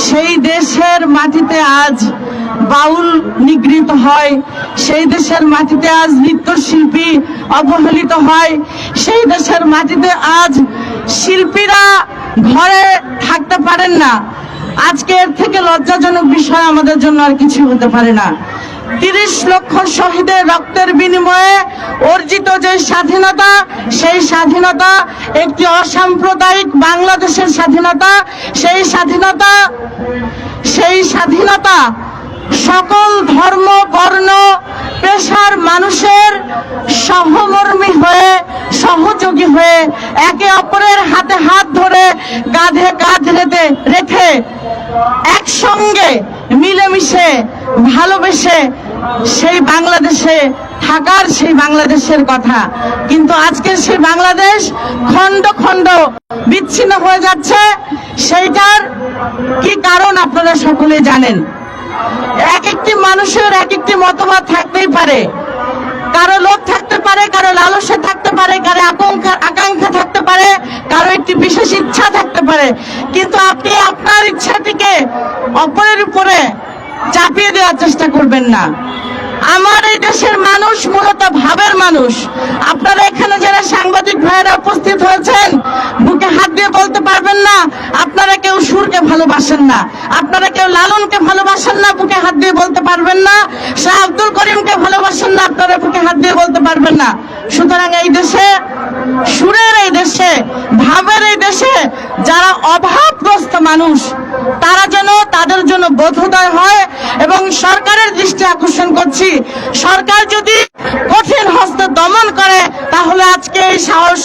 সেই দেশের মাটিতে আজ বাউল নিগৃহীত হয়, সেই দেশের মাটিতে আজ নৃত্যশিল্পী অবহেলিত হয়, সেই দেশের মাটিতে আজ শিল্পীরা ঘরে থাকতে পারেন না। আজকে এর থেকে লজ্জাজনক বিষয় আমাদের জন্য আর কিছু হতে পারে না। 30 লক্ষ শহীদের রক্তের বিনিময়ে অর্জিত যে স্বাধীনতা, সেই স্বাধীনতা একটি অসাম্প্রদায়িক বাংলাদেশের স্বাধীনতা। সেই স্বাধীনতা সকল ধর্ম বর্ণ পেশার মানুষের সহমর্মী হয়ে, সহযোগী হয়ে, একে অপরের হাতে হাত ধরে, কাঁধে কাঁধ রেখে একসঙ্গে মিলেমিশে ভালোবেসে সেই বাংলাদেশে থাকার, সেই বাংলাদেশের কথা। কিন্তু আজকে সেই বাংলাদেশ খণ্ড খণ্ড বিচ্ছিন্ন হয়ে যাচ্ছে। সেইটার কি কারণ আপনারা সকলে জানেন। এক একটি মানুষের এক একটি মতবাদ থাকতেই পারে, কারো লোভ থাকতে পারে, কারো লালসা থাকতে পারে, কারো আকাঙ্ক্ষা থাকতে পারে, কারো একটি বিশেষ ইচ্ছা থাকতে পারে। কিন্তু আপনি আপনার ইচ্ছাটিকে অপরের উপরে চাপিয়ে দেওয়ার চেষ্টা করবেন না। আমার এই দেশের মানুষ মূলত ভাবের মানুষ। আপনারা এখানে যারা সাংবাদিক ভাইয়েরা উপস্থিত হয়েছেন, বুকে হাত দিয়ে বলতে পারবেন না আপনারা কেউ সুরকে ভালোবাসেন না, আপনারা কেউ লালনকে ভালোবাসেন না, বুকে হাত দিয়ে বলতে পারবেন না। শাহ আব্দুল করিমকে ভালোবাসেন না, আপনারা বুকে হাত দিয়ে বলতে পারবেন না। সুতরাং এই দেশে, সুরের এই দেশে, ভাবের এই দেশে যারা অভাবগ্রস্ত মানুষ, তারা যেন, তাদের জন্য বোধোদয় হয়। এবং সরকারের দৃষ্টি আকর্ষণ করছি, সরকার যদি কঠিন হস্তে দমন করে, তাহলে আজকে এই সাহস